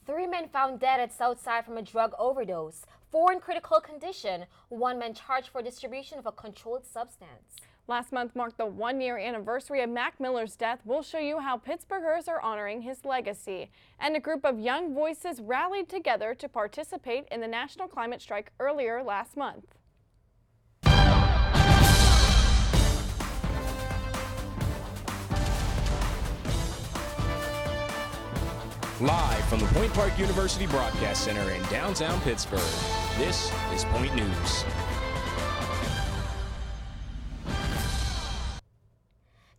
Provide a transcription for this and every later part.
Three men found dead at Southside from a drug overdose. Four in critical condition. One man charged for distribution of a controlled substance. Last month marked the one-year anniversary of Mac Miller's death. We'll show you how Pittsburghers are honoring his legacy. And a group of young voices rallied together to participate in the national climate strike earlier last month. Live from the Point Park University Broadcast Center in downtown Pittsburgh, this is Point News.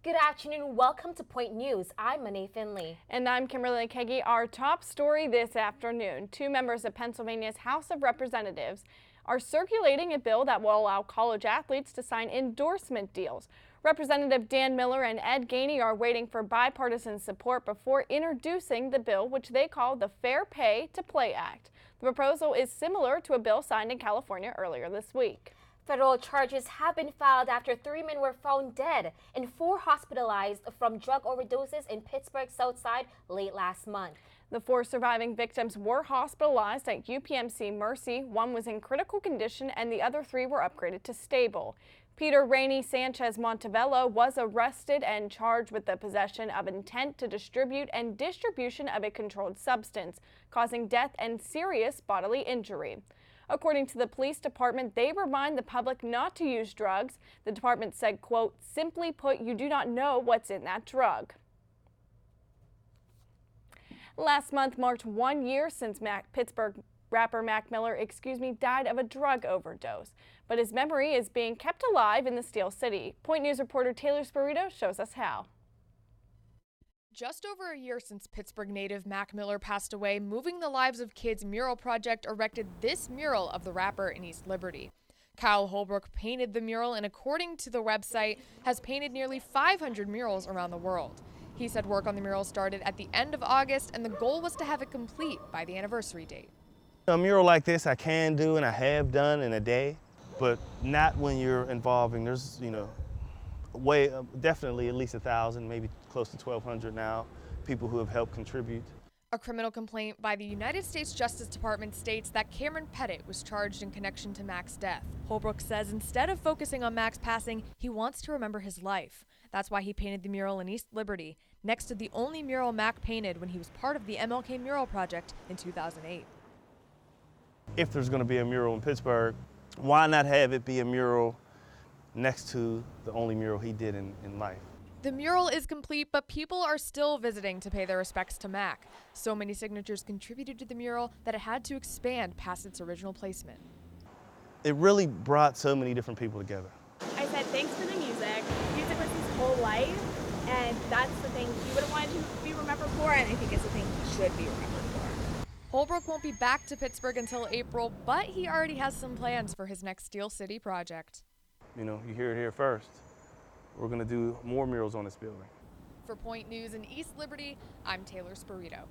Good afternoon. Welcome to Point News. I'm Monet Finley. And I'm Kimberly Keggy. Our top story this afternoon. Two members of Pennsylvania's House of Representatives are circulating a bill that will allow college athletes to sign endorsement deals. Representative Dan Miller and Ed Gainey are waiting for bipartisan support before introducing the bill, which they call the Fair Pay to Play Act. The proposal is similar to a bill signed in California earlier this week. Federal charges have been filed after three men were found dead and four hospitalized from drug overdoses in Pittsburgh's Southside late last month. The four surviving victims were hospitalized at UPMC Mercy. One was in critical condition and the other three were upgraded to stable. Peter Rainey Sanchez Montevello was arrested and charged with the possession of intent to distribute and distribution of a controlled substance, causing death and serious bodily injury. According to the police department, they remind the public not to use drugs. The department said, quote, "Simply put, you do not know what's in that drug." Last month marked 1 year since Pittsburgh rapper Mac Miller, died of a drug overdose. But his memory is being kept alive in the Steel City. Point News reporter Taylor Spirito shows us how. Just over a year since Pittsburgh native Mac Miller passed away, Moving the Lives of Kids mural project erected this mural of the rapper in East Liberty. Kyle Holbrook painted the mural and, according to the website, has painted nearly 500 murals around the world. He said work on the mural started at the end of August and the goal was to have it complete by the anniversary date. A mural like this I can do and I have done in a day, but not when you're involving, there's, definitely at least 1,000, maybe close to 1,200 now, people who have helped contribute. A criminal complaint by the United States Justice Department states that Cameron Pettit was charged in connection to Mac's death. Holbrook says instead of focusing on Mac's passing, he wants to remember his life. That's why he painted the mural in East Liberty, next to the only mural Mac painted when he was part of the MLK mural project in 2008. If there's going to be a mural in Pittsburgh, why not have it be a mural next to the only mural he did in life? The mural is complete, but people are still visiting to pay their respects to Mac. So many signatures contributed to the mural that it had to expand past its original placement. It really brought so many different people together. I said thanks for the music. Music was his whole life, and that's the thing he would have wanted to be remembered for, and I think it's the thing he should be remembered for. Holbrook won't be back to Pittsburgh until April, but he already has some plans for his next Steel City project. You hear it here first. We're going to do more murals on this building. For Point News in East Liberty, I'm Taylor Spirito.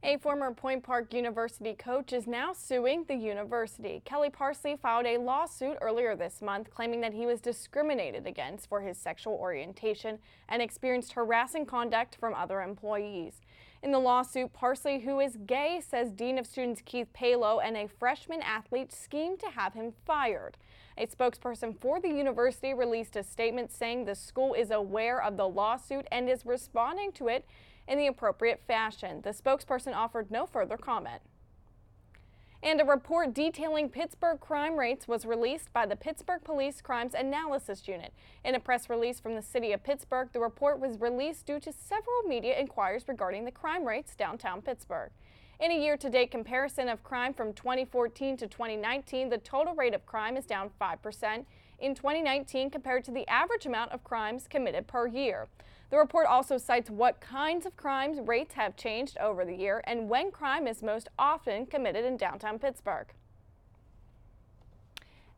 A former Point Park University coach is now suing the university. Kelly Parsley filed a lawsuit earlier this month claiming that he was discriminated against for his sexual orientation and experienced harassing conduct from other employees. In the lawsuit, Parsley, who is gay, says Dean of Students Keith Palo and a freshman athlete schemed to have him fired. A spokesperson for the university released a statement saying the school is aware of the lawsuit and is responding to it in the appropriate fashion. The spokesperson offered no further comment. And a report detailing Pittsburgh crime rates was released by the Pittsburgh Police Crimes Analysis Unit. In a press release from the city of Pittsburgh, the report was released due to several media inquiries regarding the crime rates downtown Pittsburgh. In a year-to-date comparison of crime from 2014 to 2019, the total rate of crime is down 5% in 2019 compared to the average amount of crimes committed per year. The report also cites what kinds of crimes rates have changed over the year and when crime is most often committed in downtown Pittsburgh.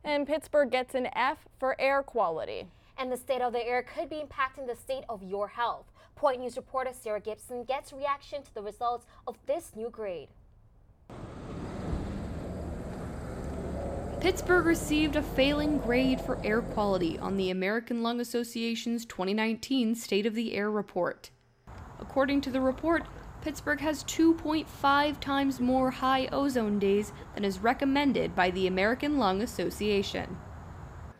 And Pittsburgh gets an F for air quality. And the state of the air could be impacting the state of your health. Point News reporter Sarah Gibson gets reaction to the results of this new grade. Pittsburgh received a failing grade for air quality on the American Lung Association's 2019 State of the Air report. According to the report, Pittsburgh has 2.5 times more high ozone days than is recommended by the American Lung Association.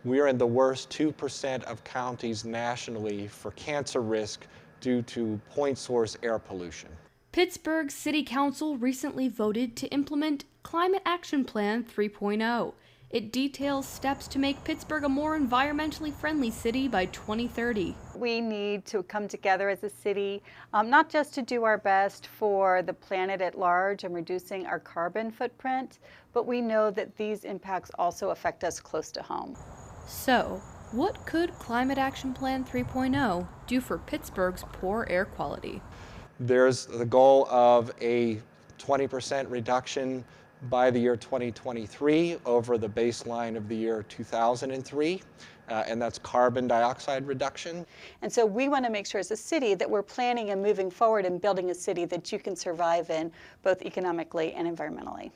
We are in the worst 2% of counties nationally for cancer risk due to point source air pollution. Pittsburgh City Council recently voted to implement Climate Action Plan 3.0. It details steps to make Pittsburgh a more environmentally friendly city by 2030. We need to come together as a city, not just to do our best for the planet at large and reducing our carbon footprint, but we know that these impacts also affect us close to home. So, what could Climate Action Plan 3.0 do for Pittsburgh's poor air quality? There's the goal of a 20% reduction by the year 2023 over the baseline of the year 2003, and that's carbon dioxide reduction. And so we want to make sure as a city that we're planning and moving forward and building a city that you can survive in, both economically and environmentally.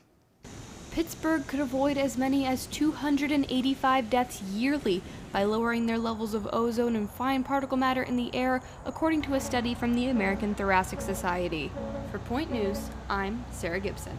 Pittsburgh could avoid as many as 285 deaths yearly by lowering their levels of ozone and fine particle matter in the air, according to a study from the American Thoracic Society. For Point News, I'm Sarah Gibson.